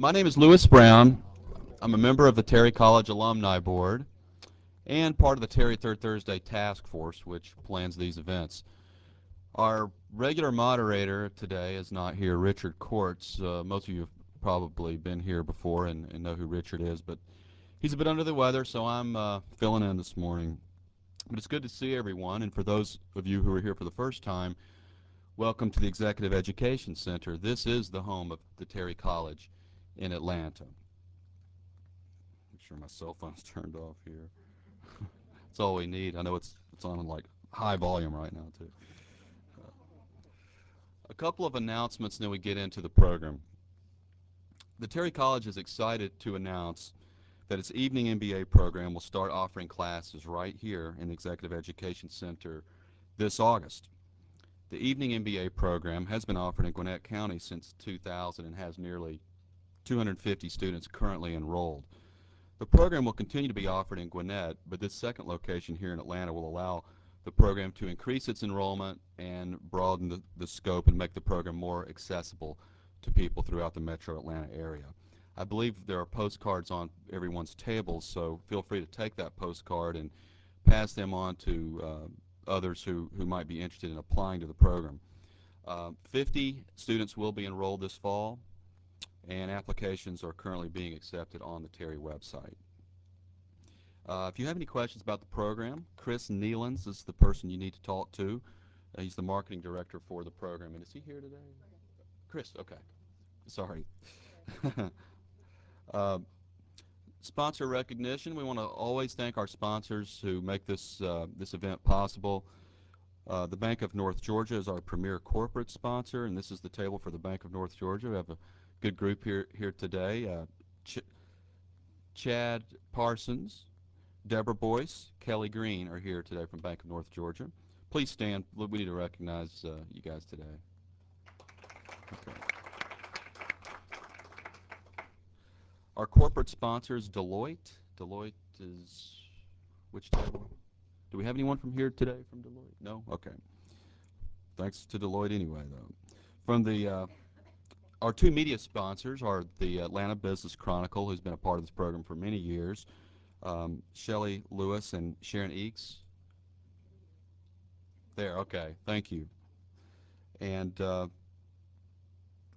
My name is Lewis Brown. I'm a member of the Terry College Alumni Board and part of the Terry Third Thursday Task Force, which plans these events. Our regular moderator today is not here, Richard Courts. Most of you have probably been here before and know who Richard is, but he's a bit under the weather, so I'm filling in this morning. But it's good to see everyone, and for those of you who are here for the first time, welcome to the Executive Education Center. This is the home of the Terry College in Atlanta. Make sure my cell phone's turned off here. That's all we need. I know it's on like high volume right now too. A couple of announcements and then we get into the program. The Terry College is excited to announce that its evening MBA program will start offering classes right here in the Executive Education Center this August. The evening MBA program has been offered in Gwinnett County since 2000 and has nearly 250 students currently enrolled. The program will continue to be offered in Gwinnett, but this second location here in Atlanta will allow the program to increase its enrollment and broaden the scope and make the program more accessible to people throughout the metro Atlanta area. I believe there are postcards on everyone's tables, so feel free to take that postcard and pass them on to others who might be interested in applying to the program. 50 students will be enrolled this fall, and applications are currently being accepted on the Terry website. If you have any questions about the program, Chris Nealons is the person you need to talk to. He's the marketing director for the program. And is he here today? Chris, okay. Sorry. Sponsor recognition. We want to always thank our sponsors who make this event possible. The Bank of North Georgia is our premier corporate sponsor, and this is the table for the Bank of North Georgia. We have a good group here today. Chad Parsons, Deborah Boyce, Kelly Green are here today from Bank of North Georgia. Please stand. We need to recognize you guys today. Okay. Our corporate sponsors, Deloitte. Deloitte is which table? Do we have anyone from here today from Deloitte? No? Okay. Thanks to Deloitte anyway, though. From the our two media sponsors are the Atlanta Business Chronicle, who's been a part of this program for many years, Shelley Lewis and Sharon Eakes. There, okay, thank you. And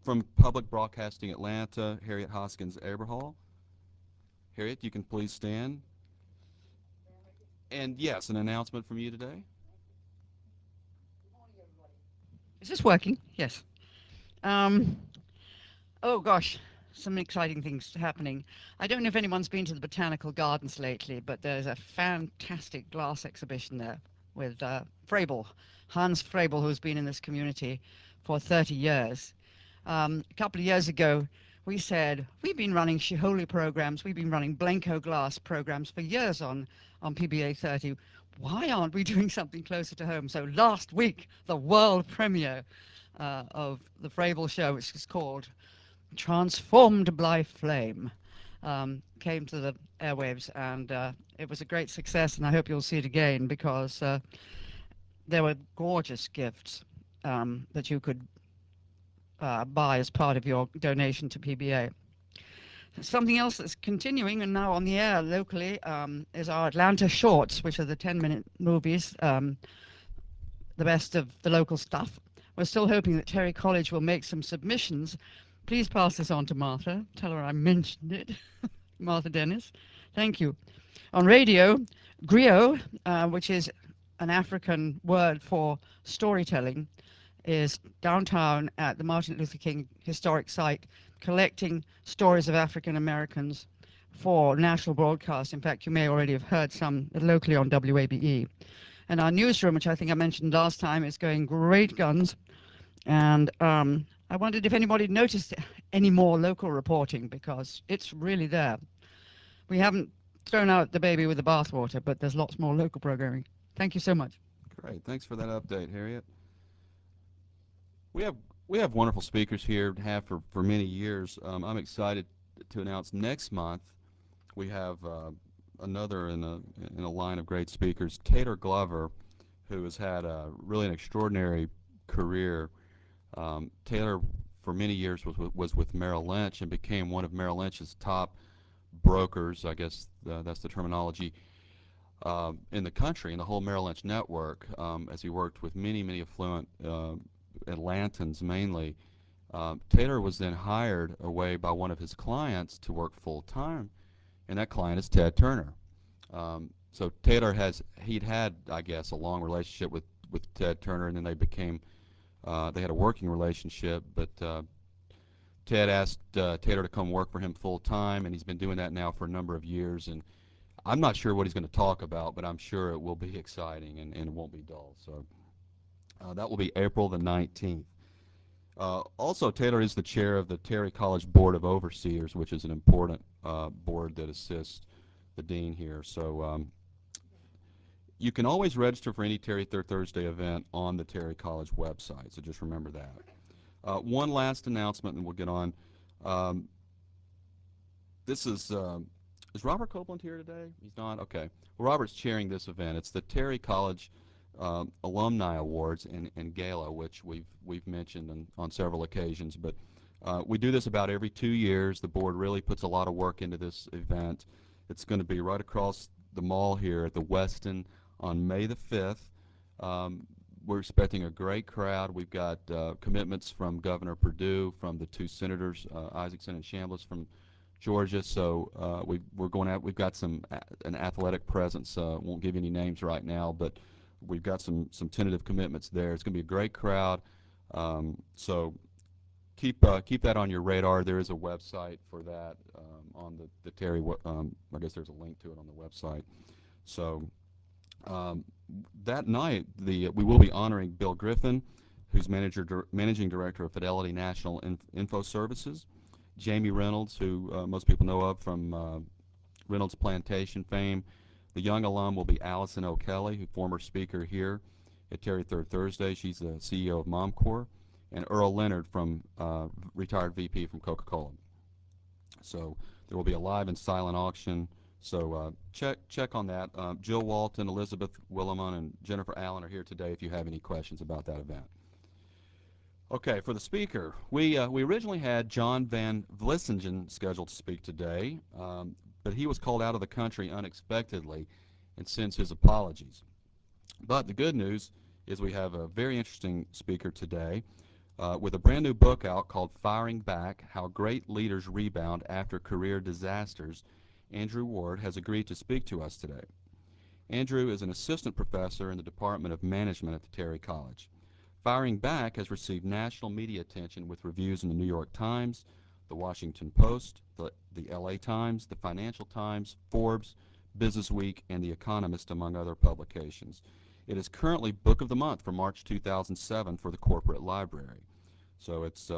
from Public Broadcasting Atlanta, Harriet Hoskins Aberhall. Harriet, you can please stand. And yes, an announcement from you today. Is this working? Yes. Oh gosh, some exciting things happening. I don't know if anyone's been to the Botanical Gardens lately, but there's a fantastic glass exhibition there with Frabel, Hans Frabel, who's been in this community for 30 years. A couple of years ago, we said, we've been running Shiholi programs, we've been running Blenko glass programs for years on PBA 30. Why aren't we doing something closer to home? So last week, the world premiere of the Frabel show, which is called Transformed by Flame, came to the airwaves, and it was a great success, and I hope you'll see it again, because there were gorgeous gifts that you could buy as part of your donation to PBA. Something else that's continuing and now on the air locally is our Atlanta Shorts, which are the 10-minute movies, the best of the local stuff. We're still hoping that Terry College will make some submissions. Please pass this on to Martha. Tell her I mentioned it. Martha Dennis. Thank you. On radio, griot, which is an African word for storytelling, is downtown at the Martin Luther King Historic Site, collecting stories of African Americans for national broadcast. In fact, you may already have heard some locally on WABE. And our newsroom, which I think I mentioned last time, is going great guns. And I wondered if anybody noticed any more local reporting, because it's really there. We haven't thrown out the baby with the bathwater, but there's lots more local programming. Thank you so much. Great. Thanks for that update, Harriet. We have wonderful speakers here, have for many years. I'm excited to announce next month we have another in a line of great speakers, Taylor Glover, who has had really an extraordinary career. Taylor for many years was with Merrill Lynch and became one of Merrill Lynch's top brokers, I guess that's the terminology, in the country, in the whole Merrill Lynch network, as he worked with many affluent Atlantans mainly. Taylor was then hired away by one of his clients to work full-time, and that client is Ted Turner. So Taylor he'd had, I guess, a long relationship with Ted Turner, and then they had a working relationship, but Ted asked Taylor to come work for him full-time, and he's been doing that now for a number of years, and I'm not sure what he's going to talk about, but I'm sure it will be exciting and it won't be dull. So that will be April the 19th. Also, Taylor is the chair of the Terry College Board of Overseers, which is an important board that assists the dean here. So you can always register for any Terry Third Thursday event on the Terry College website, so just remember that. One last announcement, and we'll get on. This is Robert Copeland here today? He's not? Okay. Well, Robert's chairing this event. It's the Terry College Alumni Awards and Gala, which we've mentioned on several occasions. But we do this about every 2 years. The board really puts a lot of work into this event. It's going to be right across the mall here at the Westin on May the 5th. We're expecting a great crowd. We've got commitments from Governor Perdue, from the two senators, Isaacson and Chambliss from Georgia. So we've got an athletic presence. Won't give you any names right now, but we've got some tentative commitments there. It's going to be a great crowd. So keep that on your radar. There is a website for that on the Terry. I guess there's a link to it on the website. So that night, we will be honoring Bill Griffin, who's managing director of Fidelity National Info Services. Jamie Reynolds, who most people know of from Reynolds Plantation fame. The young alum will be Allison O'Kelly, who former speaker here at Terry Third Thursday. She's the CEO of MomCore. And Earl Leonard, from retired VP from Coca-Cola. So there will be a live and silent auction. So check on that. Jill Walton, Elizabeth Willimon, and Jennifer Allen are here today if you have any questions about that event. Okay, for the speaker, we originally had John Van Vlissingen scheduled to speak today, but he was called out of the country unexpectedly and sends his apologies. But the good news is we have a very interesting speaker today with a brand new book out called Firing Back: How Great Leaders Rebound After Career Disasters. Andrew Ward has agreed to speak to us today. Andrew is an assistant professor in the Department of Management at the Terry College. Firing Back has received national media attention with reviews in the New York Times, the Washington Post, the LA Times, the Financial Times, Forbes, Business Week, and The Economist, among other publications. It is currently Book of the Month for March 2007 for the corporate library. So it's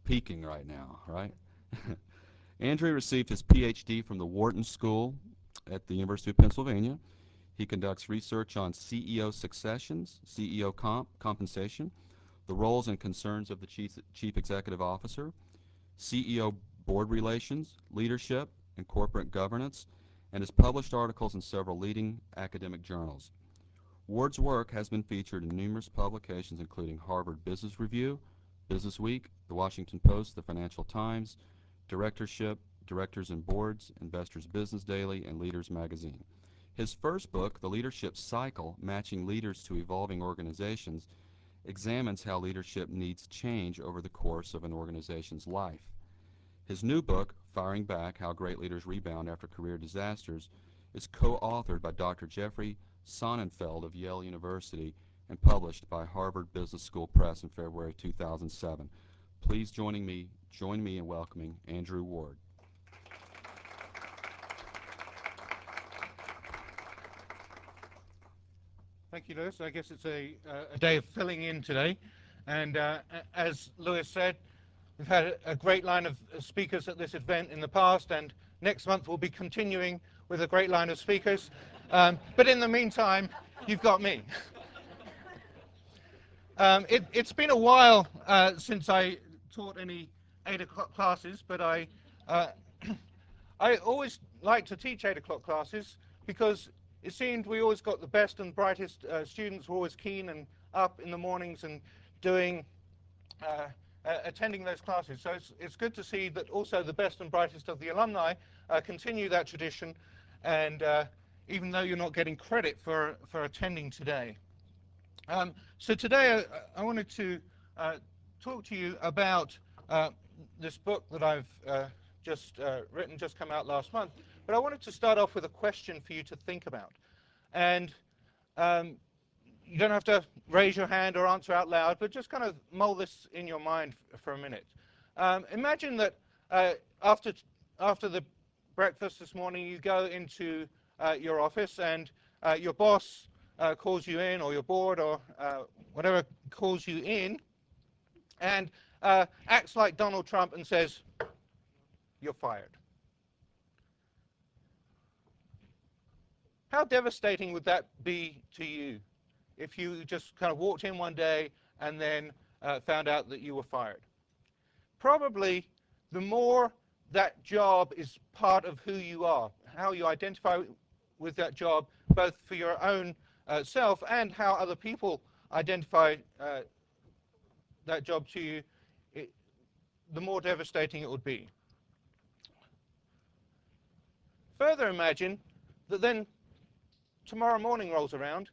peaking right now, right? Andrew received his PhD from the Wharton School at the University of Pennsylvania. He conducts research on CEO successions, CEO compensation, the roles and concerns of the Chief Executive Officer, CEO board relations, leadership, and corporate governance, and has published articles in several leading academic journals. Ward's work has been featured in numerous publications including Harvard Business Review, Business Week, the Washington Post, the Financial Times, Directorship, Directors and Boards, Investors Business Daily, and Leaders Magazine. His first book, The Leadership Cycle: Matching Leaders to Evolving Organizations, examines how leadership needs change over the course of an organization's life. His new book, Firing Back: How Great Leaders Rebound After Career Disasters, is co-authored by Dr. Jeffrey Sonnenfeld of Yale University and published by Harvard Business School Press in February 2007. Please join me in welcoming Andrew Ward. Thank you, Lewis. I guess it's a day of filling in today. And as Lewis said, we've had a great line of speakers at this event in the past, and next month we'll be continuing with a great line of speakers. But in the meantime, you've got me. It's been a while since I taught any 8 o'clock classes, but I always like to teach 8 o'clock classes because it seemed we always got the best and brightest students who were always keen and up in the mornings and doing attending those classes. So it's good to see that also the best and brightest of the alumni continue that tradition, and even though you're not getting credit for attending today. So today I wanted to talk to you about this book that I've just written, just come out last month. But I wanted to start off with a question for you to think about. And you don't have to raise your hand or answer out loud, but just kind of mull this in your mind for a minute. Imagine that after the breakfast this morning, you go into your office and your boss calls you in, or your board, or whatever calls you in, and acts like Donald Trump and says, "You're fired." How devastating would that be to you if you just kind of walked in one day and then found out that you were fired? Probably the more that job is part of who you are, how you identify with that job, both for your own self and how other people identify that job to you, the more devastating it would be. Further, imagine that then tomorrow morning rolls around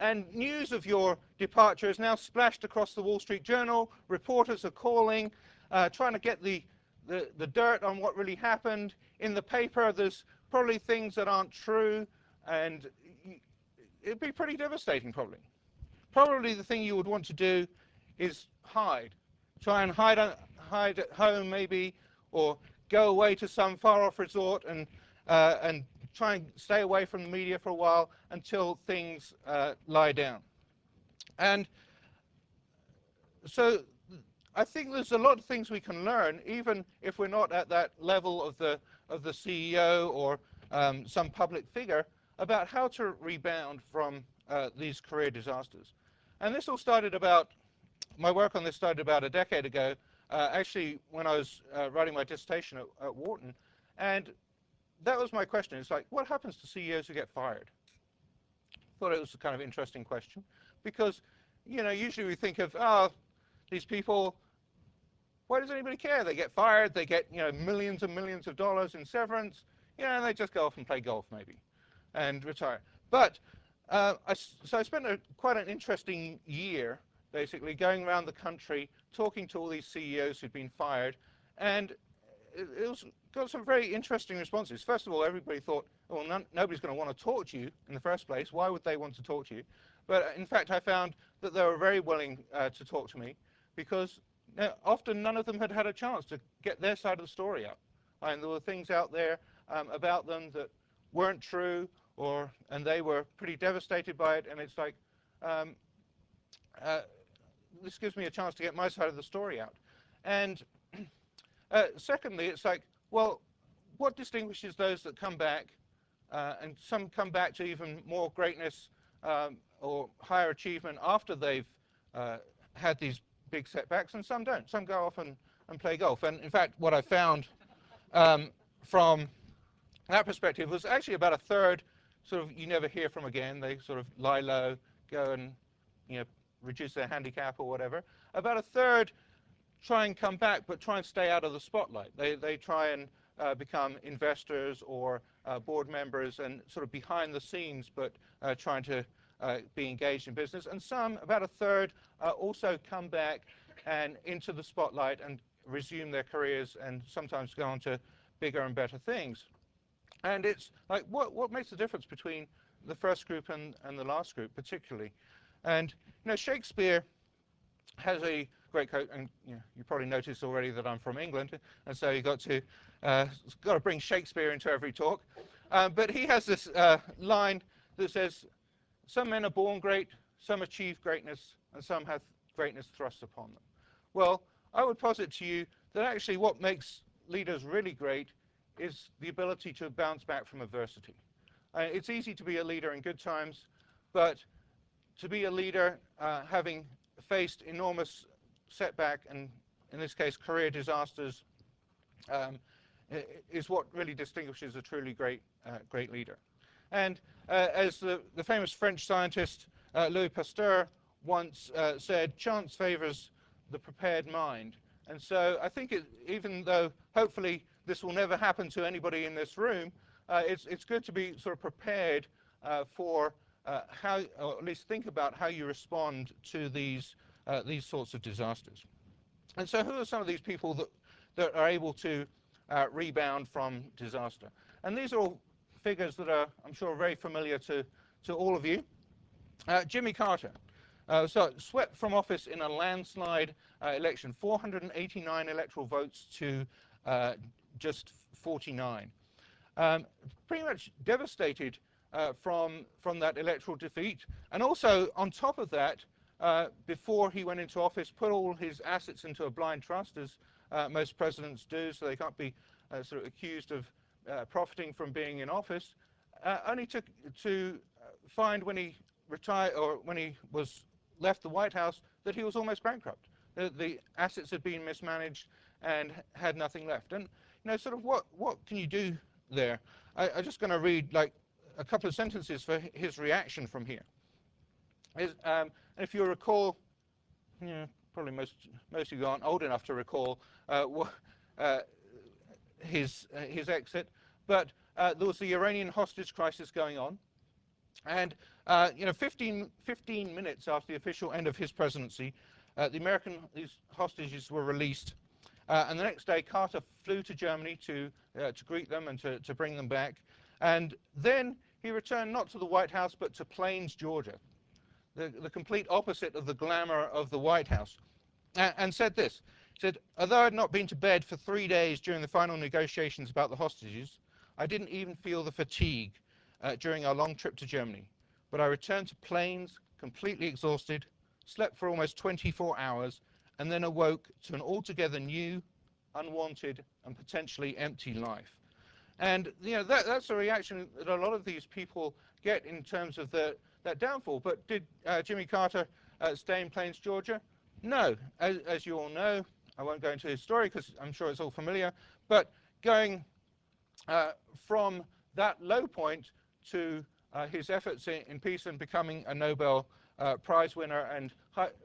and news of your departure is now splashed across the Wall Street Journal. Reporters are calling, trying to get the dirt on what really happened. In the paper, there's probably things that aren't true, and it'd be pretty devastating, probably. Probably the thing you would want to do is hide. Try and hide at home, maybe, or go away to some far-off resort and try and stay away from the media for a while until things lie down. And so I think there's a lot of things we can learn, even if we're not at that level of the CEO or some public figure, about how to rebound from these career disasters. And this all started about, my work on this started about a decade ago, actually when I was writing my dissertation at Wharton. And that was my question. It's like, what happens to CEOs who get fired? Thought it was a kind of interesting question, because, you know, usually we think of, oh, these people, why does anybody care? They get fired, they get, you know, millions and millions of dollars in severance, you know, and they just go off and play golf maybe and retire. But so I spent quite an interesting year, basically, going around the country, talking to all these CEOs who'd been fired, and it got some very interesting responses. First of all, everybody thought, well, nobody's going to want to talk to you in the first place. Why would they want to talk to you? But in fact, I found that they were very willing to talk to me, because often none of them had had a chance to get their side of the story out. And there were things out there about them that weren't true, and they were pretty devastated by it. And it's like, this gives me a chance to get my side of the story out. And secondly, it's like, well, what distinguishes those that come back, and some come back to even more greatness or higher achievement after they've had these big setbacks, and some don't. Some go off and play golf. And in fact, what I found from that perspective was actually about a third sort of you never hear from again. They sort of lie low, go and, you know, reduce their handicap or whatever. About a third try and come back, but try and stay out of the spotlight. They try and become investors or board members and sort of behind the scenes, but trying to be engaged in business. And some, about a third, also come back and into the spotlight and resume their careers and sometimes go on to bigger and better things. And it's like, what makes the difference between the first group and the last group, particularly? And, you know, Shakespeare has a great quote, and you probably noticed already that I'm from England, and so you got to bring Shakespeare into every talk. But he has this line that says, "Some men are born great, some achieve greatness, and some have greatness thrust upon them." Well, I would posit to you that actually what makes leaders really great is the ability to bounce back from adversity. It's easy to be a leader in good times, but to be a leader having faced enormous setback, and in this case career disasters, is what really distinguishes a truly great leader. And as the famous French scientist Louis Pasteur once said, chance favors the prepared mind. And so I think even though hopefully this will never happen to anybody in this room, it's good to be sort of prepared for how, or at least think about how you respond to these sorts of disasters. And so who are some of these people that are able to rebound from disaster? And these are all figures that are, I'm sure, very familiar to all of you. Jimmy Carter. So swept from office in a landslide election, 489 electoral votes to just 49. Pretty much devastated from that electoral defeat. And also, on top of that, before he went into office, put all his assets into a blind trust, as most presidents do, so they can't be sort of accused of profiting from being in office. Only to find when he retired, or when he left the White House, that he was almost bankrupt. The assets had been mismanaged and had nothing left. And sort of what can you do there? I'm just going to read like a couple of sentences for his reaction from here. If you recall, probably most of you aren't old enough to recall his exit, but there was the Iranian hostage crisis going on, and 15 minutes after the official end of his presidency, these hostages were released, and the next day Carter flew to Germany to greet them and to bring them back, and then he returned not to the White House but to Plains, Georgia, the complete opposite of the glamour of the White House, and said this. He said, "Although I had not been to bed for 3 days during the final negotiations about the hostages, I didn't even feel the fatigue during our long trip to Germany. But I returned to Plains completely exhausted, slept for almost 24 hours, and then awoke to an altogether new, unwanted, and potentially empty life." And that's a reaction that a lot of these people get in terms of that downfall. But did Jimmy Carter stay in Plains, Georgia? No. As you all know, I won't go into his story because I'm sure it's all familiar, but going from that low point to his efforts in peace and becoming a Nobel Prize winner and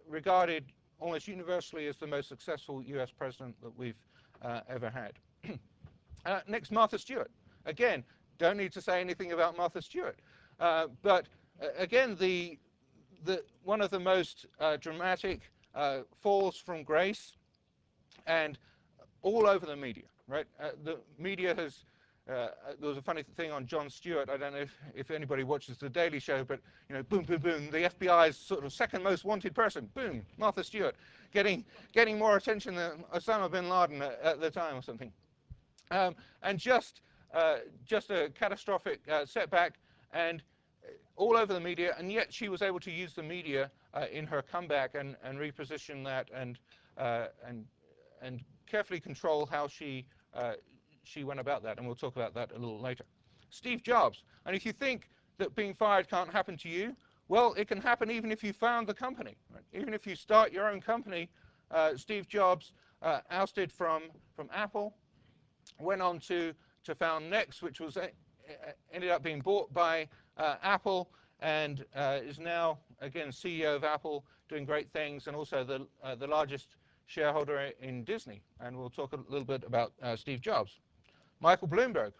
regarded almost universally as the most successful US president that we've ever had. Next, Martha Stewart. Again, don't need to say anything about Martha Stewart, but again, one of the most dramatic falls from grace, and all over the media, right? The media has, there was a funny thing on Jon Stewart. I don't know if anybody watches The Daily Show, but boom, boom, boom, the FBI's sort of second most wanted person, boom, Martha Stewart, getting more attention than Osama bin Laden at the time or something. And just a catastrophic setback, and all over the media, and yet she was able to use the media in her comeback and reposition that and carefully control how she went about that, and we'll talk about that a little later. Steve Jobs. And if you think that being fired can't happen to you, well, it can happen even if you found the company. Right? Even if you start your own company. Steve Jobs ousted from Apple, went on to found Next, which was ended up being bought by Apple, and is now, again, CEO of Apple, doing great things, and also the largest shareholder in Disney. And we'll talk a little bit about Steve Jobs. Michael Bloomberg.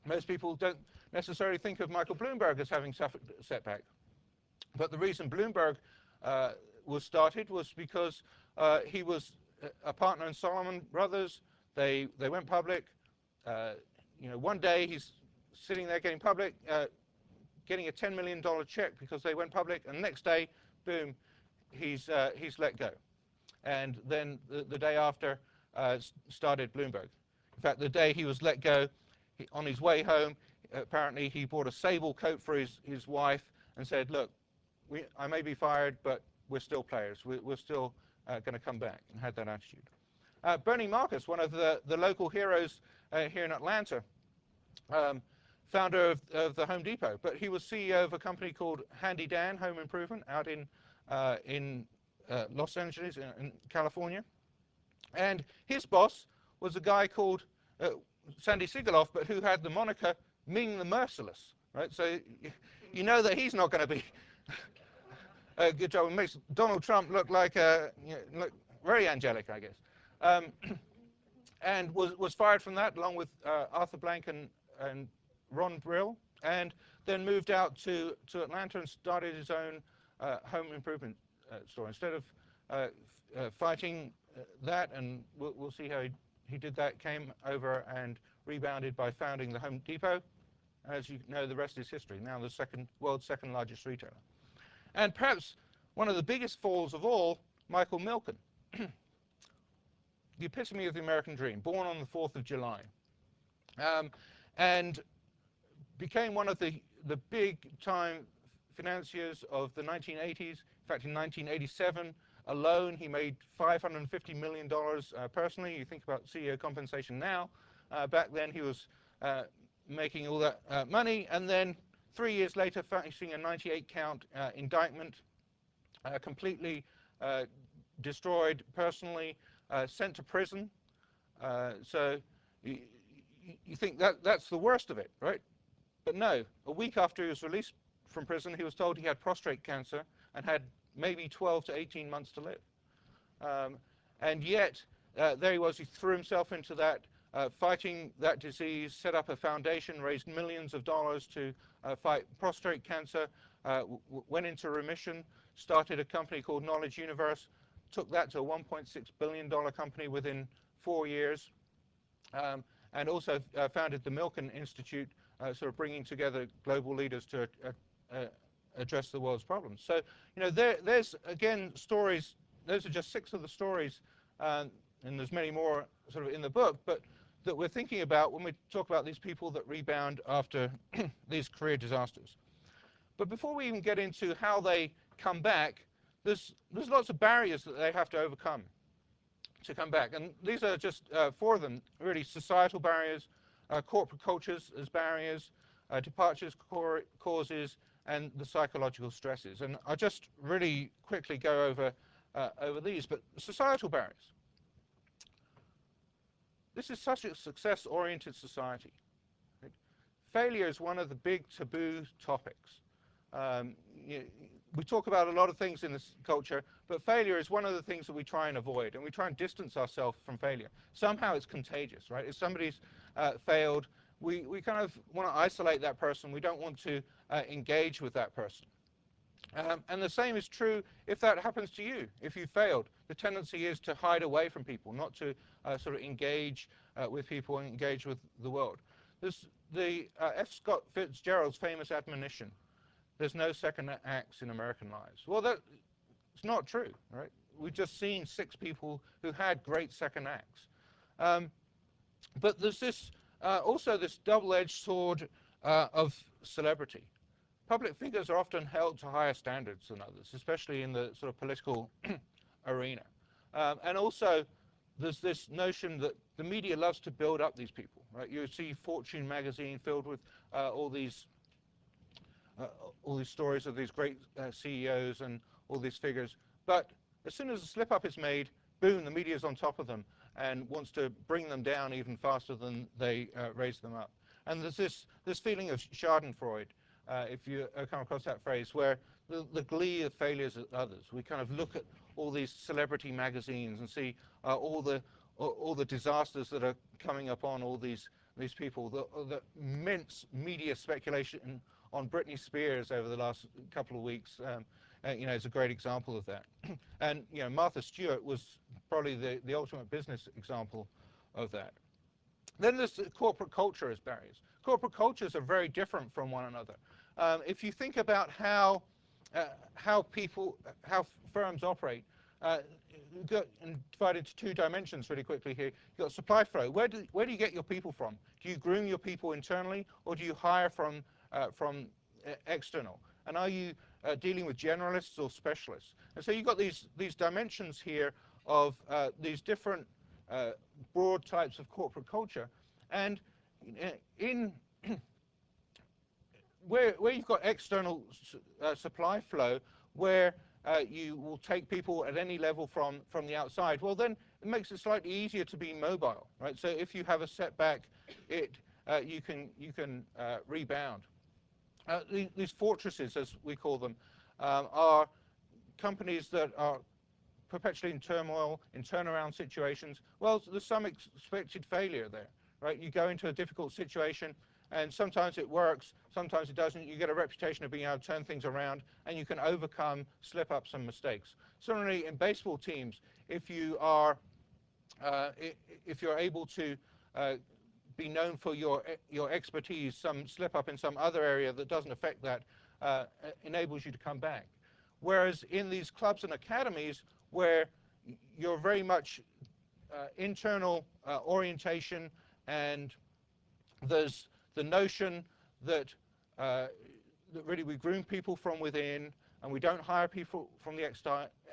Most people don't necessarily think of Michael Bloomberg as having suffered a setback. But the reason Bloomberg was started was because he was a partner in Salomon Brothers. They went public. One day he's sitting there getting public, getting a $10 million check because they went public, and the next day, boom, he's let go. And then the day after, started Bloomberg. In fact, the day he was let go, on his way home, apparently he bought a sable coat for his wife and said, "Look, I may be fired, but we're still players. We're still going to come back," and had that attitude. Bernie Marcus, one of the local heroes here in Atlanta, founder of the Home Depot, but he was CEO of a company called Handy Dan Home Improvement out in Los Angeles, in California. And his boss was a guy called Sandy Sigaloff, but who had the moniker Ming the Merciless, right? So you know that he's not going to be good job. It makes Donald Trump look like look very angelic, I guess. Um, and was fired from that, along with Arthur Blank and Ron Brill, and then moved out to Atlanta and started his own home improvement store. Instead of fighting that, and we'll see how he did that, came over and rebounded by founding the Home Depot. As you know, the rest is history. Now the world's second largest retailer. And perhaps one of the biggest falls of all, Michael Milken. The epitome of the American dream, born on the 4th of July. And became one of the big-time financiers of the 1980s. In fact, in 1987 alone, he made $550 million personally. You think about CEO compensation now. Back then, he was making all that money. And then 3 years later, facing a 98-count indictment, completely destroyed personally, sent to prison. So you think that's the worst of it, right? But no, a week after he was released from prison, he was told he had prostate cancer and had maybe 12 to 18 months to live. And yet, there he was, he threw himself into that, fighting that disease, set up a foundation, raised millions of dollars to fight prostate cancer, went into remission, started a company called Knowledge Universe, took that to a $1.6 billion company within 4 years, and also founded the Milken Institute, sort of bringing together global leaders to address the world's problems. So, you know, there's, again, stories. Those are just 6 of the stories, and there's many more sort of in the book, but that we're thinking about when we talk about these people that rebound after these career disasters. But before we even get into how they come back, there's lots of barriers that they have to overcome to come back. And these are just 4 of them, really: societal barriers, corporate cultures as barriers, departures, causes, and the psychological stresses. And I'll just really quickly go over these. But societal barriers. This is such a success-oriented society. Right? Failure is one of the big taboo topics. We talk about a lot of things in this culture, but failure is one of the things that we try and avoid, and we try and distance ourselves from failure. Somehow it's contagious, right? If somebody's failed, we kind of want to isolate that person. We don't want to engage with that person. And the same is true if that happens to you. If you failed, the tendency is to hide away from people, not to sort of engage with people and engage with the world. There's the F. Scott Fitzgerald's famous admonition: there's no second acts in American lives. Well, it's not true, right? We've just seen 6 people who had great second acts. But there's this also this double-edged sword of celebrity. Public figures are often held to higher standards than others, especially in the sort of political arena. And also, there's this notion that the media loves to build up these people, right? You see Fortune magazine filled with all these stories of these great CEOs and all these figures. But as soon as a slip-up is made, boom, the media's on top of them and wants to bring them down even faster than they raise them up. And there's this feeling of schadenfreude, if you come across that phrase, where the glee of failures of others. We kind of look at all these celebrity magazines and see all the disasters that are coming upon all these people. The immense media speculation on Britney Spears over the last couple of weeks, you know, is a great example of that. And you know, Martha Stewart was probably the ultimate business example of that. Then there's the corporate culture as barriers. Corporate cultures are very different from one another. If you think about how firms operate, divide into 2 dimensions really quickly here. You've got supply flow. Where do you get your people from? Do you groom your people internally, or do you hire from external? And are you dealing with generalists or specialists? And so you've got these dimensions here of these different broad types of corporate culture. And in where you've got external supply flow, where you will take people at any level from the outside, well, then it makes it slightly easier to be mobile, right? So if you have a setback, you can rebound. These fortresses, as we call them, are companies that are perpetually in turmoil, in turnaround situations, well, there's some expected failure there, right? You go into a difficult situation, and sometimes it works, sometimes it doesn't. You get a reputation of being able to turn things around, and you can overcome slip-ups and mistakes. Similarly, in baseball teams, if you are, if you're able to be known for your expertise, some slip-up in some other area that doesn't affect that enables you to come back. Whereas in these clubs and academies, where you're very much internal orientation, and there's the notion that, that really we groom people from within, and we don't hire people from the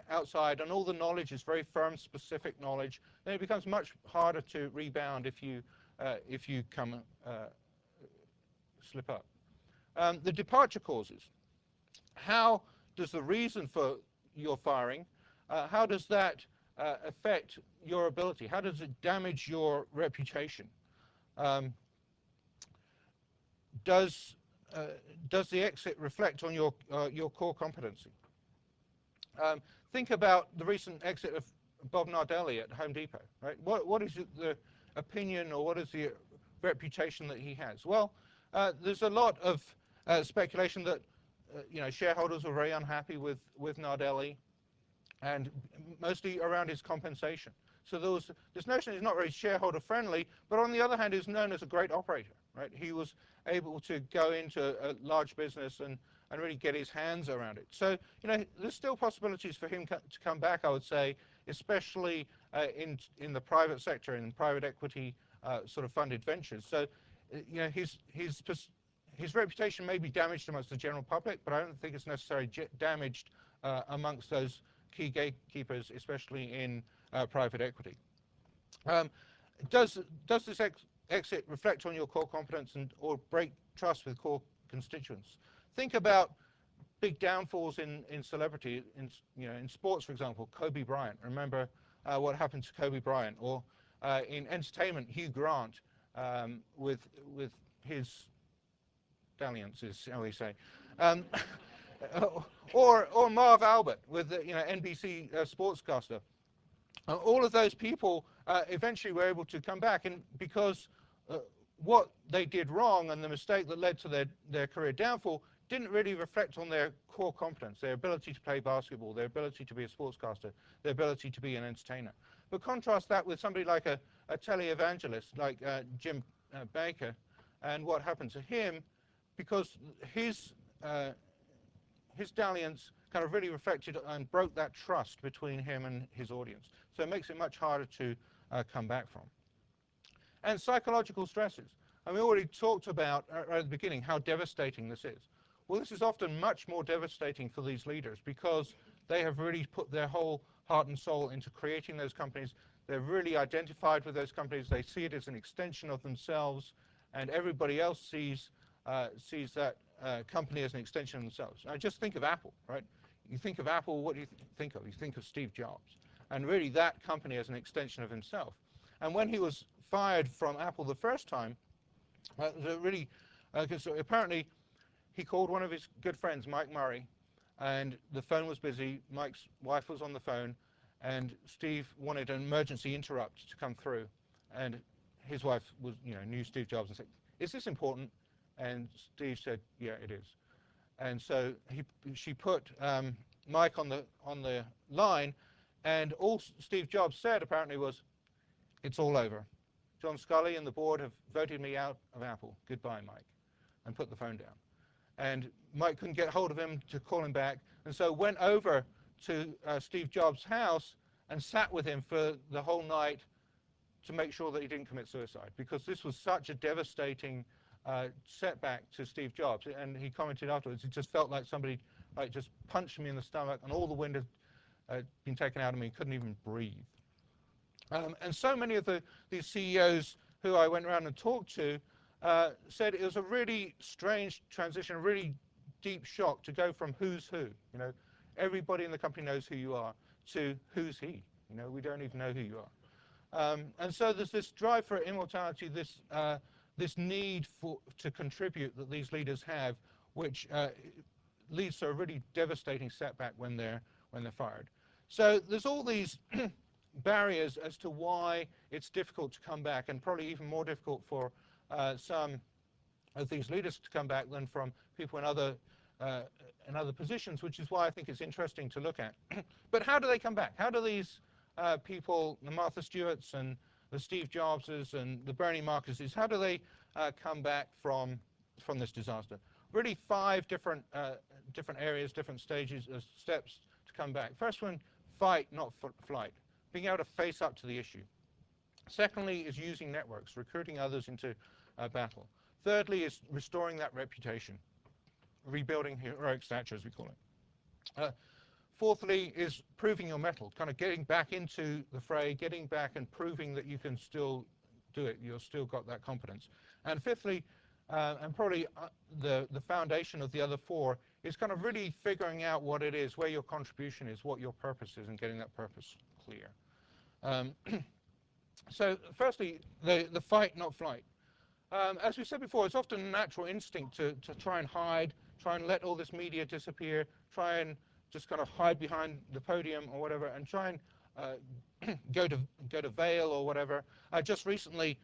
outside, and all the knowledge is very firm, specific knowledge, then it becomes much harder to rebound if you come slip up. The departure causes. How does the reason for your firing, how does that affect your ability? How does it damage your reputation? Does the exit reflect on your core competency? Think about the recent exit of Bob Nardelli at Home Depot, right? What is the opinion, or what is the reputation that he has? Well, there's a lot of speculation that shareholders were very unhappy with Nardelli, and mostly around his compensation. So there was this notion he's not very shareholder friendly, but on the other hand, he's known as a great operator, right? He was able to go into a large business and really get his hands around it. So, there's still possibilities for him to come back, I would say, especially in the private sector, in private equity sort of funded ventures. So, his reputation may be damaged amongst the general public, but I don't think it's necessarily damaged amongst those key gatekeepers, especially in private equity. Does this exit reflect on your core competence or break trust with core constituents? Think about big downfalls in celebrity, in sports, for example, Kobe Bryant. Remember what happened to Kobe Bryant, or in entertainment, Hugh Grant with his dalliances, shall we say, or Marv Albert with the NBC sportscaster. All of those people eventually were able to come back, and because what they did wrong and the mistake that led to their career downfall didn't really reflect on their core competence, their ability to play basketball, their ability to be a sportscaster, their ability to be an entertainer. But contrast that with somebody like a televangelist like Jim Baker, and what happened to him, because his dalliance kind of really reflected and broke that trust between him and his audience. So it makes it much harder to come back from. And psychological stresses. And we already talked about right at the beginning how devastating this is. Well, this is often much more devastating for these leaders, because they have really put their whole heart and soul into creating those companies. They're really identified with those companies. They see it as an extension of themselves, and everybody else sees that company as an extension of themselves. Now, just think of Apple, right? You think of Apple, what do you think of? You think of Steve Jobs, and really that company as an extension of himself. And when he was fired from Apple the first time, so apparently he called one of his good friends, Mike Murray, and the phone was busy. Mike's wife was on the phone, and Steve wanted an emergency interrupt to come through, and his wife was, knew Steve Jobs, and said, "Is this important?" And Steve said, "Yeah, it is." And so she put Mike on the line, and all Steve Jobs said apparently was, "It's all over. John Sculley and the board have voted me out of Apple. Goodbye, Mike," and put the phone down. And Mike couldn't get hold of him to call him back, and so went over to Steve Jobs' house and sat with him for the whole night to make sure that he didn't commit suicide, because this was such a devastating setback to Steve Jobs. And he commented afterwards, it just felt like somebody just punched me in the stomach, and all the wind had been taken out of me, couldn't even breathe. And so many of these CEOs who I went around and talked to said it was a really strange transition, a really deep shock to go from who's who, everybody in the company knows who you are, to who's he, we don't even know who you are. And so there's this drive for immortality, this need to contribute that these leaders have, which leads to a really devastating setback when they're when they're fired. So there's all these barriers as to why it's difficult to come back, and probably even more difficult for some of these leaders to come back than from people in other positions, which is why I think it's interesting to look at. But how do they come back? How do these people, the Martha Stewarts and the Steve Jobses and the Bernie Marcuses, how do they come back from this disaster? Really 5 different areas, different stages, steps to come back. First one, fight, not flight. Being able to face up to the issue. Secondly is using networks, recruiting others into battle. Thirdly is restoring that reputation, rebuilding heroic stature, as we call it. Fourthly is proving your mettle, kind of getting back into the fray, getting back and proving that you can still do it. You've still got that competence. And fifthly, and probably the foundation of the other 4, is kind of really figuring out what it is, where your contribution is, what your purpose is, and getting that purpose clear. So firstly, the fight, not flight. As we said before, it's often a natural instinct to try and hide, try and let all this media disappear, try and just kind of hide behind the podium or whatever, and try and go to Vail or whatever. Just recently,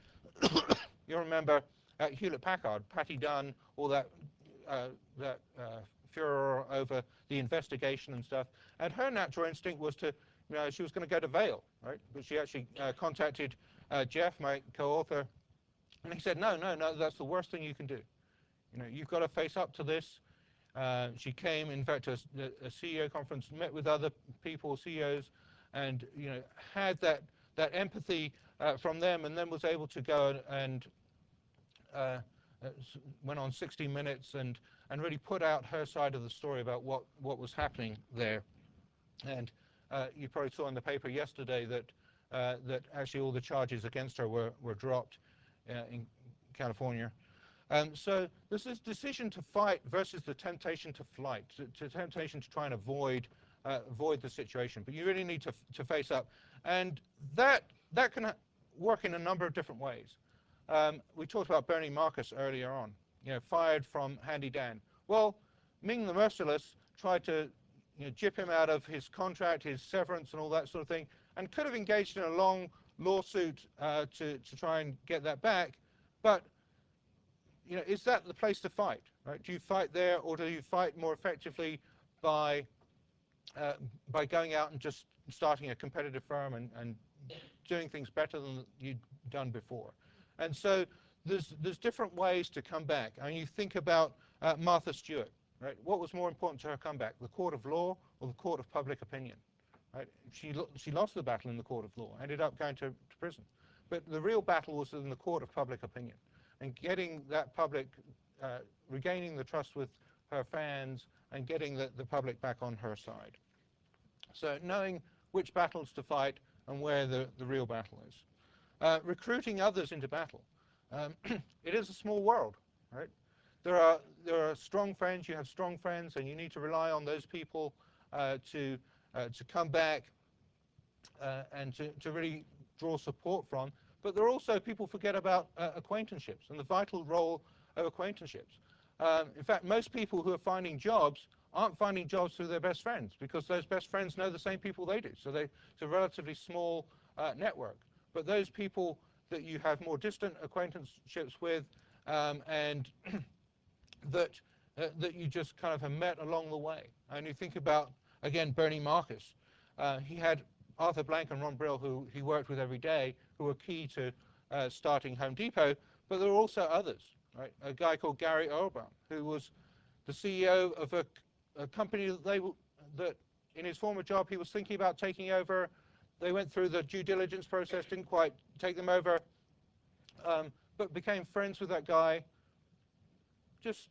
you remember at Hewlett-Packard, Patty Dunn, all that furor over the investigation and stuff, and her natural instinct was to, she was going to go to Vail, right? But she actually contacted Jeff, my co-author, and he said, no, that's the worst thing you can do. You've got to face up to this. She came, in fact, to a CEO conference, met with other people, CEOs, and had that empathy from them, and then was able to go and went on 60 Minutes and really put out her side of the story about what was happening there. And you probably saw in the paper yesterday that actually all the charges against her were dropped in California. So there's this decision to fight versus the temptation to flight, to temptation to try and avoid the situation. But you really need to face up, and that can work in a number of different ways. We talked about Bernie Marcus earlier on, fired from Handy Dan. Well, Ming the Merciless tried to jip him out of his contract, his severance, and all that sort of thing, and could have engaged in a long lawsuit to try and get that back. But is that the place to fight? Right? Do you fight there, or do you fight more effectively by going out and just starting a competitive firm and doing things better than you'd done before? And so there's different ways to come back. I mean, you think about Martha Stewart, right? What was more important to her comeback, the court of law or the court of public opinion? Right? She lost the battle in the court of law, ended up going to prison. But the real battle was in the court of public opinion, and getting that public, regaining the trust with her fans, and getting the public back on her side. So knowing which battles to fight and where the real battle is. Recruiting others into battle. It is a small world, right? There are strong friends. You have strong friends, and you need to rely on those people to come back and to really draw support from. But there are also, people forget about acquaintanceships and the vital role of acquaintanceships. In fact, most people who are finding jobs aren't finding jobs through their best friends, because those best friends know the same people they do. So it's a relatively small network. But those people that you have more distant acquaintanceships with, and that you just kind of have met along the way. And you think about, again, Bernie Marcus. He had Arthur Blank and Ron Brill, who he worked with every day, who were key to starting Home Depot. But there were also others, right? A guy called Gary Earlbaum, who was the CEO of a company that in his former job he was thinking about taking over. They went through the due diligence process, didn't quite take them over, but became friends with that guy. Just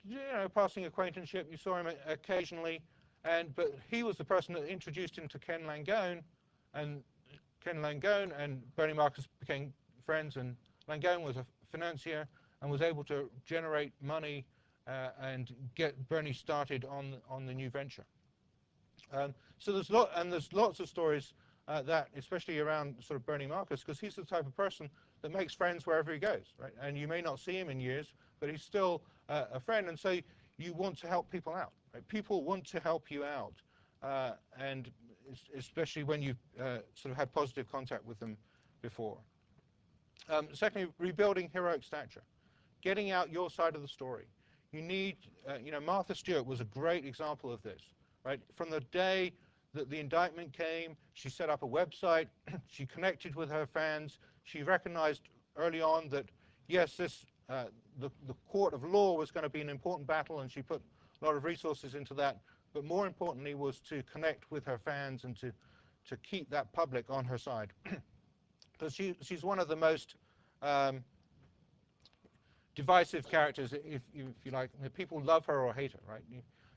passing acquaintanceship. You saw him occasionally, but he was the person that introduced him to Ken Langone, and Ken Langone and Bernie Marcus became friends. And Langone was a financier and was able to generate money and get Bernie started on the new venture. So there's lots of stories that, especially around sort of Bernie Marcus, because he's the type of person that makes friends wherever he goes, right? And you may not see him in years, but he's still a friend, and so you want to help people out, right? People want to help you out, and especially when you've sort of had positive contact with them before. Secondly, rebuilding heroic stature, getting out your side of the story. You need, Martha Stewart was a great example of this, right? From the day that the indictment came, she set up a website, she connected with her fans, she recognized early on that, yes, the court of law was going to be an important battle, and she put a lot of resources into that, but more importantly was to connect with her fans and to keep that public on her side. Because she's one of the most divisive characters, if you like. People love her or hate her, right?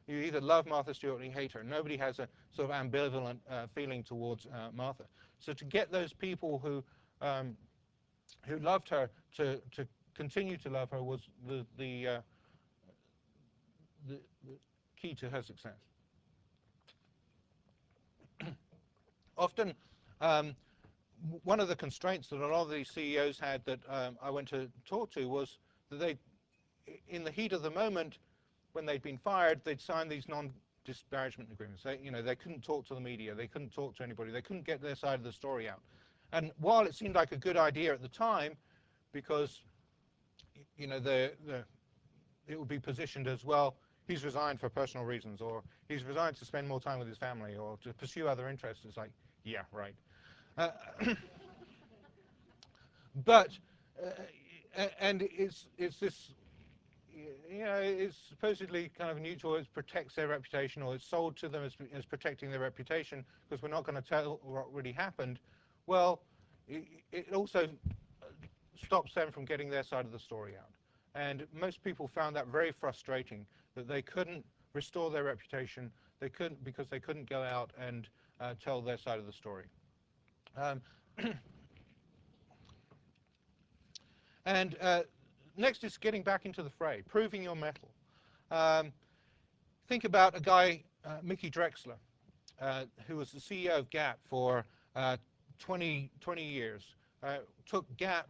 You either love Martha Stewart or you hate her. Nobody has a sort of ambivalent feeling towards Martha. So to get those people who loved her to continue to love her was the key to her success. Often, one of the constraints that a lot of these CEOs had that I went to talk to was that they, in the heat of the moment, when they'd been fired, they'd sign these non-disparagement agreements. They couldn't talk to the media, they couldn't talk to anybody, they couldn't get their side of the story out. And while it seemed like a good idea at the time, because it would be positioned as, well, he's resigned for personal reasons, or he's resigned to spend more time with his family, or to pursue other interests, it's like, yeah, right. But and it's this, it's supposedly kind of neutral. It protects their reputation, or it's sold to them as protecting their reputation, because we're not going to tell what really happened. Well, it also stops them from getting their side of the story out. And most people found that very frustrating, that they couldn't restore their reputation. They couldn't, because they couldn't go out and tell their side of the story. And next is getting back into the fray, proving your mettle. Think about a guy, Mickey Drexler, who was the CEO of Gap for 20 years. Took Gap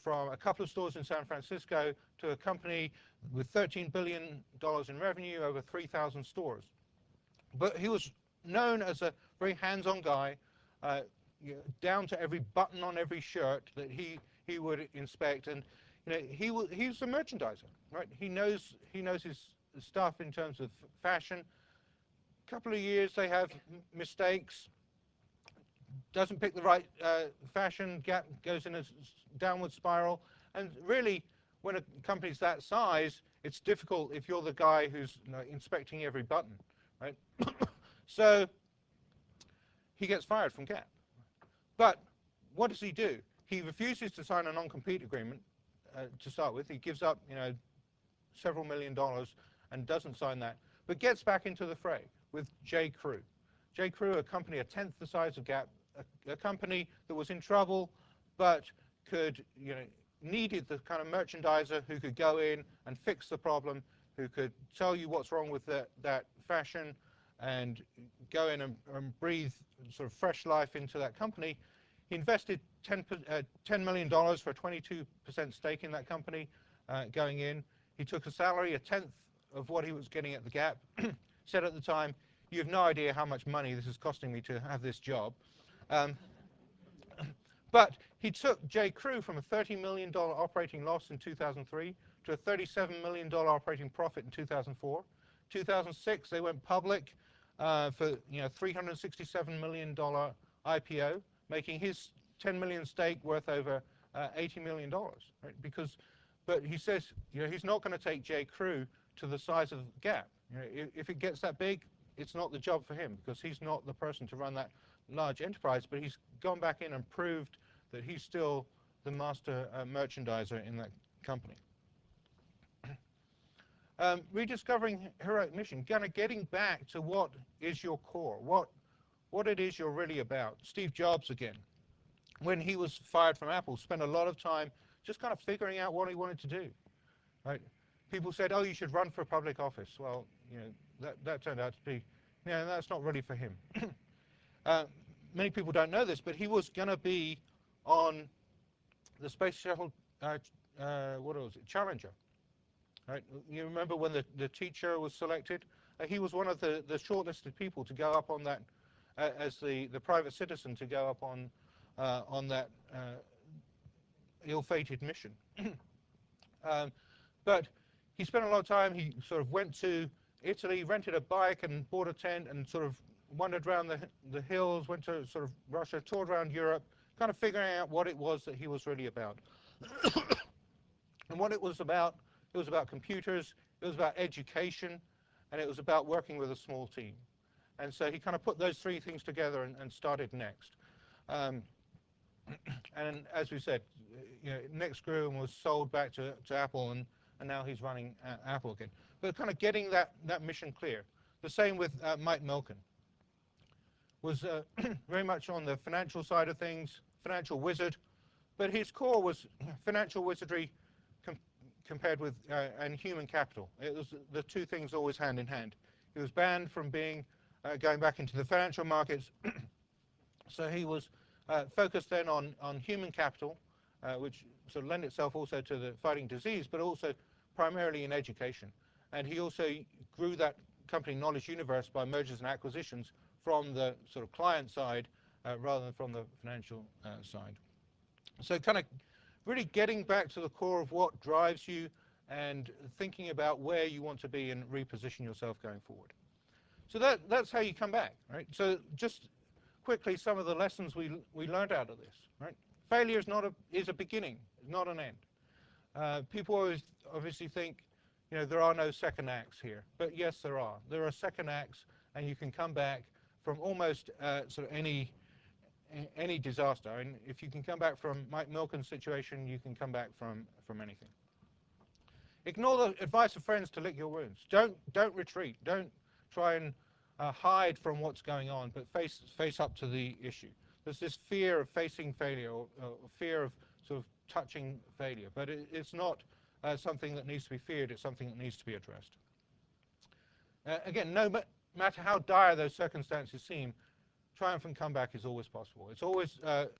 from a couple of stores in San Francisco to a company with $13 billion in revenue, over 3,000 stores. But he was known as a very hands-on guy, down to every button on every shirt that he would inspect, and he's a merchandiser, right? He knows his stuff in terms of fashion. Couple of years they have mistakes, doesn't pick the right fashion, Gap goes in a downward spiral, and really, when a company's that size, it's difficult if you're the guy who's inspecting every button, right? So he gets fired from Gap. But what does he do? He refuses to sign a non-compete agreement to start with. He gives up, several $1 million and doesn't sign that, but gets back into the fray with J. Crew. J. Crew, a company a tenth the size of Gap, a company that was in trouble, but needed the kind of merchandiser who could go in and fix the problem, who could tell you what's wrong with that fashion, and go in and breathe sort of fresh life into that company. He invested $10 million for a 22% stake in that company going in. He took a salary, a tenth of what he was getting at the Gap. Said at the time, you have no idea how much money this is costing me to have this job. But he took J. Crew from a $30 million operating loss in 2003 to a $37 million operating profit in 2004. 2006, they went public for $367 million IPO, making his 10 million stake worth over $80 million. Right? But he says he's not going to take J. Crew to the size of Gap. If it gets that big, it's not the job for him, because he's not the person to run that large enterprise. But he's gone back in and proved that he's still the master merchandiser in that company. Rediscovering heroic mission, kind of getting back to what is your core, what it is you're really about. Steve Jobs, again, when he was fired from Apple, spent a lot of time just kind of figuring out what he wanted to do. Right? People said, oh, you should run for public office. Well, that turned out to be, that's not really for him. Many people don't know this, but he was going to be on the Space Shuttle, what was it, Challenger. Right? You remember when the teacher was selected? He was one of the shortlisted people to go up on that as the private citizen to go up on that ill-fated mission. But he spent a lot of time. He sort of went to Italy, rented a bike and bought a tent and sort of wandered around the hills, went to sort of Russia, toured around Europe, kind of figuring out what it was that he was really about. And what it was about computers, it was about education, and it was about working with a small team. And so he kind of put those three things together and started Next. And as we said, Next grew and was sold back to Apple, and now he's running Apple again. But kind of getting that mission clear. The same with Mike Milken. Was very much on the financial side of things, financial wizard, but his core was financial wizardry compared with and human capital. It was the two things always hand in hand. He was banned from going back into the financial markets, so he was focused then on human capital, which sort of lent itself also to the fighting disease, but also primarily in education. And he also grew that company Knowledge Universe by mergers and acquisitions from the sort of client side rather than from the financial side. So kind of really getting back to the core of what drives you and thinking about where you want to be and reposition yourself going forward. So that's how you come back, right? So just quickly, some of the lessons we learned out of this, right? Failure is a beginning, not an end. People always obviously think, there are no second acts here, but yes, there are. There are second acts, and you can come back from almost sort of any disaster. And if you can come back from Mike Milken's situation, you can come back from anything. Ignore the advice of friends to lick your wounds. Don't retreat. Don't try and hide from what's going on, but face up to the issue. There's this fear of facing failure, or fear of sort of touching failure, but it's not something that needs to be feared. It's something that needs to be addressed. Again, no matter how dire those circumstances seem, triumph and comeback is always possible.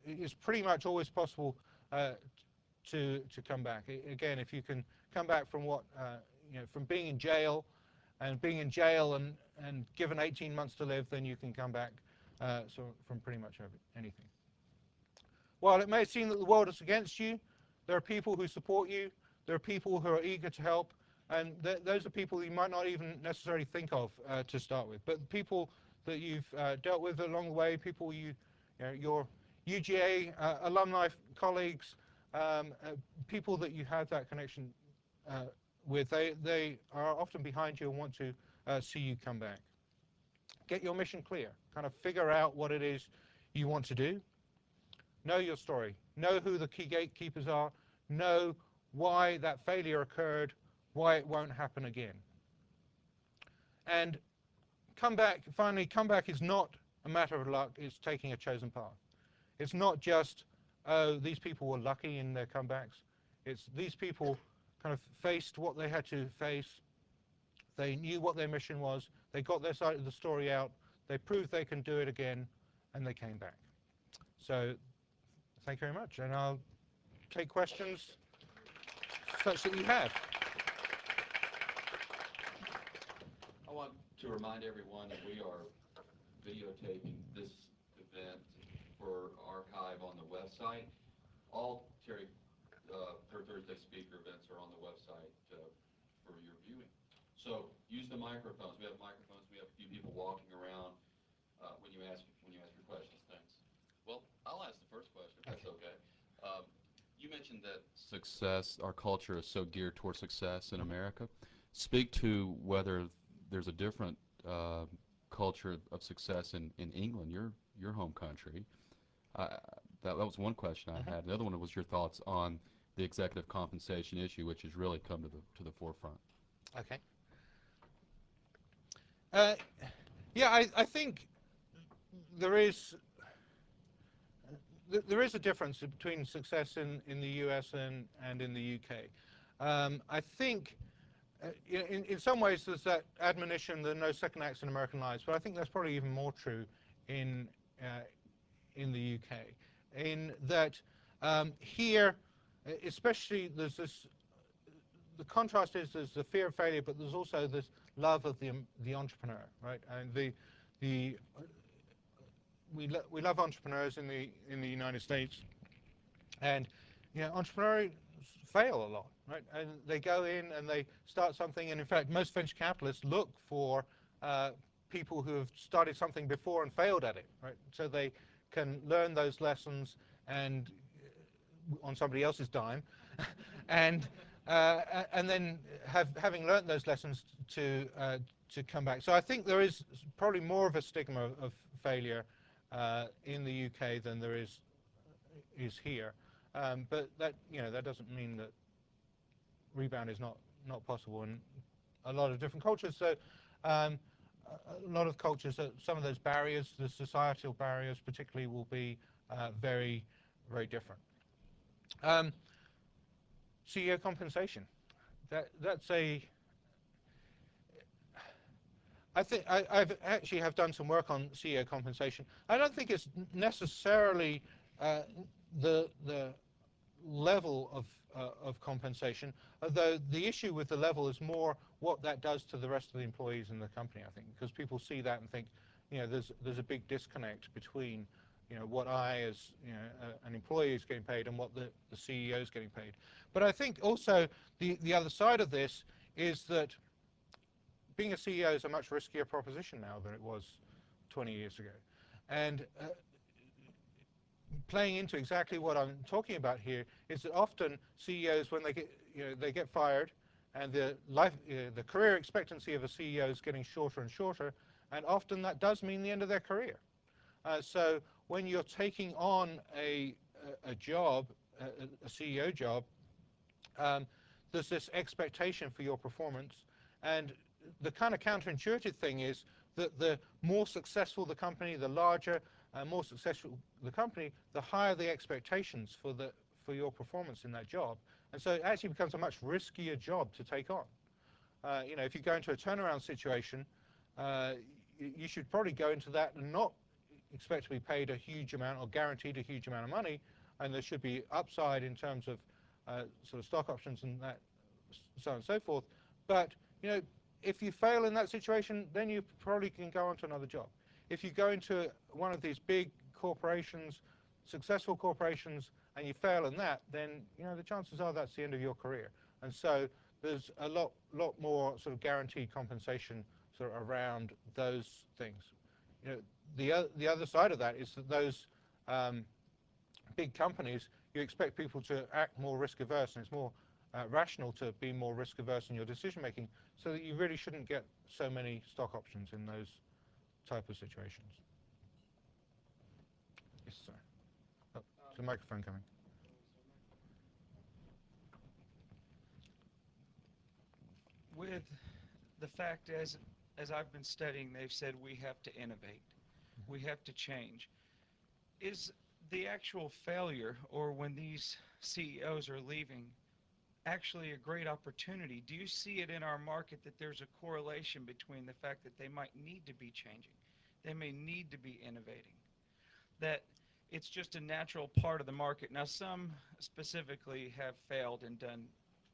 It's pretty much always possible to come back. Again, if you can come back from from being in jail, and given 18 months to live, then you can come back from pretty much anything. While it may seem that the world is against you, there are people who support you. There are people who are eager to help, and those are people you might not even necessarily think of to start with. But people that you've dealt with along the way, people your UGA alumni colleagues, people that you have that connection with, they are often behind you and want to see you come back. Get your mission clear. Kind of figure out what it is you want to do. Know your story. Know who the key gatekeepers are. Know why that failure occurred, why it won't happen again. And finally, comeback is not a matter of luck. It's taking a chosen path. It's not just, oh, these people were lucky in their comebacks. It's these people kind of faced what they had to face. They knew what their mission was. They got their side of the story out. They proved they can do it again, and they came back. So thank you very much, and I'll take questions such that you have. I want to remind everyone that we are videotaping this event for archive on the website. All Terry Thursday speaker events are on the website for your viewing. So use the microphones. We have microphones. We have a few people walking around when you ask your questions. Thanks. Well, I'll ask the first question, if that's okay. You mentioned that success, our culture is so geared towards success in America. Speak to whether there's a different culture of success in England, your home country. That was one question I had. The other one was your thoughts on the executive compensation issue, which has really come to the forefront. Okay. Yeah, I think there is a difference between success in the US and in the UK. I think in some ways there's that admonition that no second acts in American lives, but I think that's probably even more true in the UK. In that here, especially, there's this. The contrast is there's the fear of failure, but there's also this love of the entrepreneur, right? And we love entrepreneurs in the United States, and entrepreneurs fail a lot, right? And they go in and they start something, and in fact, most venture capitalists look for people who have started something before and failed at it, right? So they can learn those lessons and on somebody else's dime, and then having learned those lessons to come back. So I think there is probably more of a stigma of failure in the UK than there is here. But that that doesn't mean that rebound is not possible in a lot of different cultures. So a lot of cultures, some of those barriers, the societal barriers particularly, will be very, very different. CEO compensation. That's a. I think I've actually have done some work on CEO compensation. I don't think it's necessarily the level of compensation, although the issue with the level is more what that does to the rest of the employees in the company. I think because people see that and think, there's a big disconnect between what I as an employee is getting paid and what the CEO is getting paid. But I think also the other side of this is that being a CEO is a much riskier proposition now than it was 20 years ago, and playing into exactly what I'm talking about here is that often CEOs, when they get fired, and the career expectancy of a CEO is getting shorter and shorter, and often that does mean the end of their career. So when you're taking on a job, a CEO job, there's this expectation for your performance, and the kind of counterintuitive thing is that the more successful the company, the larger, more successful the company, the higher the expectations for your performance in that job, and so it actually becomes a much riskier job to take on. If you go into a turnaround situation, you should probably go into that and not expect to be paid a huge amount or guaranteed a huge amount of money, and there should be upside in terms of sort of stock options and that, so on and so forth. But if you fail in that situation, then you probably can go on to another job. If you go into one of these big corporations, successful corporations, and you fail in that, then the chances are that's the end of your career. And so there's a lot more sort of guaranteed compensation sort of around those things. The other side of that is that those big companies, you expect people to act more risk averse, and it's more rational to be more risk averse in your decision making, so that you really shouldn't get so many stock options in those type of situations. Yes, sir. Oh, there's a microphone coming. With the fact, as I've been studying, they've said we have to innovate, we have to change. Is the actual failure, or when these CEOs are leaving, actually a great opportunity? Do you see it in our market that there's a correlation between the fact that they might need to be changing, they may need to be innovating, that it's just a natural part of the market? Now, some specifically have failed and done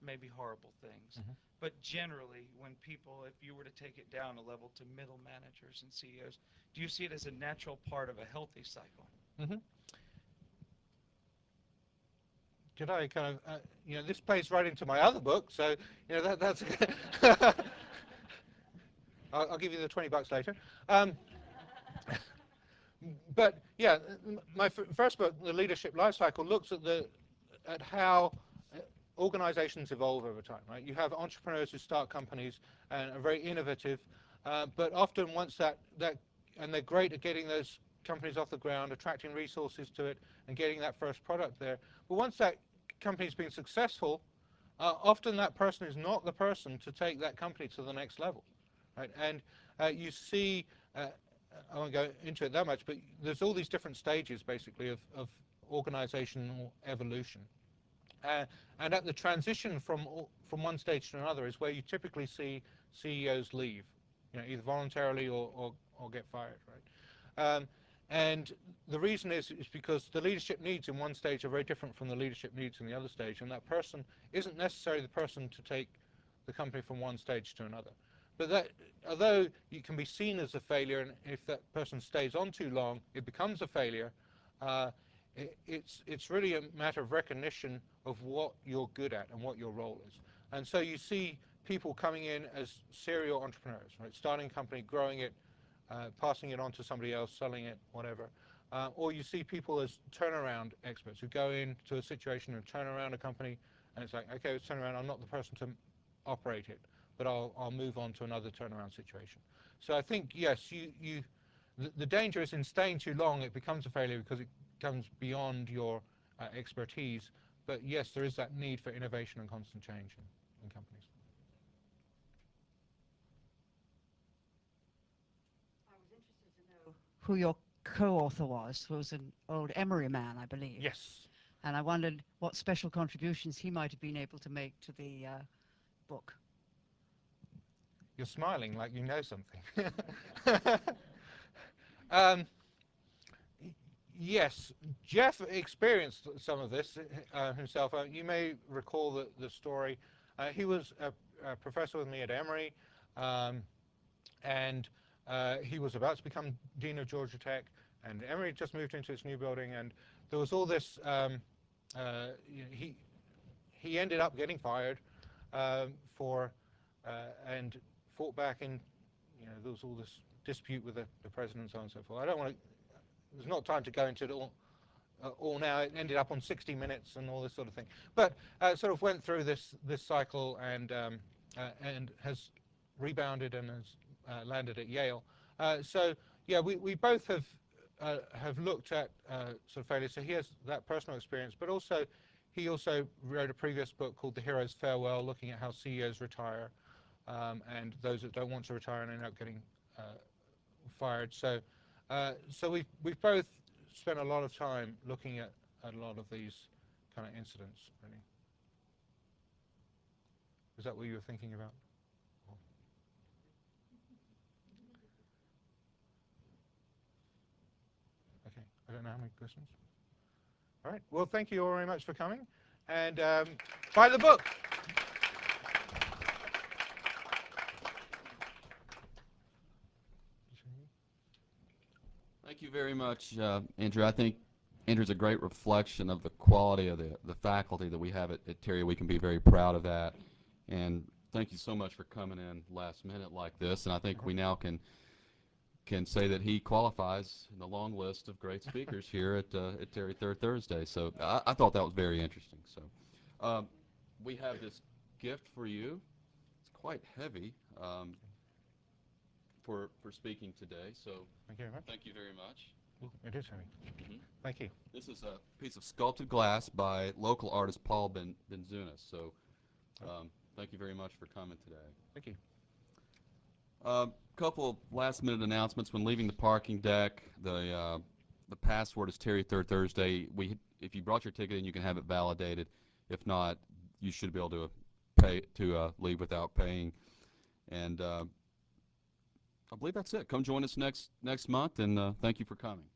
maybe horrible things, but generally, when people, if you were to take it down a level to middle managers and CEOs, do you see it as a natural part of a healthy cycle? Did I kind of, this plays right into my other book, so that's. I'll give you the $20 later. But yeah, my first book, The Leadership Lifecycle, looks at how organizations evolve over time. Right, you have entrepreneurs who start companies and are very innovative, but often once that and they're great at getting those companies off the ground, attracting resources to it, and getting that first product there. But once that company's been successful, often that person is not the person to take that company to the next level, right? And you see, I won't go into it that much, but there's all these different stages, basically, of organizational evolution. And at the transition from one stage to another is where you typically see CEOs leave, either voluntarily or get fired, right? And the reason is because the leadership needs in one stage are very different from the leadership needs in the other stage, and that person isn't necessarily the person to take the company from one stage to another. But that, although you can be seen as a failure, and if that person stays on too long, it becomes a failure. It's really a matter of recognition of what you're good at and what your role is. And so you see people coming in as serial entrepreneurs, right? Starting a company, growing it, passing it on to somebody else, selling it, whatever. Or you see people as turnaround experts who go into a situation and turn around a company, and it's like, okay, let's turn around. I'm not the person to operate it, but I'll move on to another turnaround situation. So I think, yes, the danger is in staying too long, it becomes a failure because it comes beyond your expertise. But yes, there is that need for innovation and constant change in companies. I was interested to know who your co-author was. Who was an old Emory man, I believe. Yes. And I wondered what special contributions he might have been able to make to the book. You're smiling like you know something. Yes, Jeff experienced some of this himself. You may recall the story. He was a professor with me at Emory, and he was about to become Dean of Georgia Tech, and Emory just moved into its new building, and there was all this, he ended up getting fired and fought back in, there was all this dispute with the president and so on and so forth. I don't want to, there's not time to go into it all now. It ended up on 60 Minutes and all this sort of thing. But sort of went through this cycle and has rebounded and has landed at Yale. So yeah, we both have looked at sort of failure. So he has that personal experience, but also he also wrote a previous book called The Hero's Farewell, looking at how CEOs retire and those that don't want to retire and end up getting fired. So we've both spent a lot of time looking at a lot of these kind of incidents, really. Is that what you were thinking about? Okay, I don't know how many questions. All right, well, thank you all very much for coming, and buy the book. Thank you very much, Andrew. I think Andrew's a great reflection of the quality of the faculty that we have at Terry. We can be very proud of that. And thank you so much for coming in last minute like this. And I think we now can say that he qualifies in the long list of great speakers here at Terry Third Thursday. So I thought that was very interesting. So we have this gift for you. It's quite heavy. For speaking today, so thank you very much. Thank you very much. Ooh, it is heavy. Mm-hmm. Thank you. This is a piece of sculpted glass by local artist Paul Benzunas. So thank you very much for coming today. Thank you. Couple of last-minute announcements. When leaving the parking deck, the password is Terry Third Thursday. If you brought your ticket in, you can have it validated. If not, you should be able to leave without paying. And I believe that's it. Come join us next month, and thank you for coming.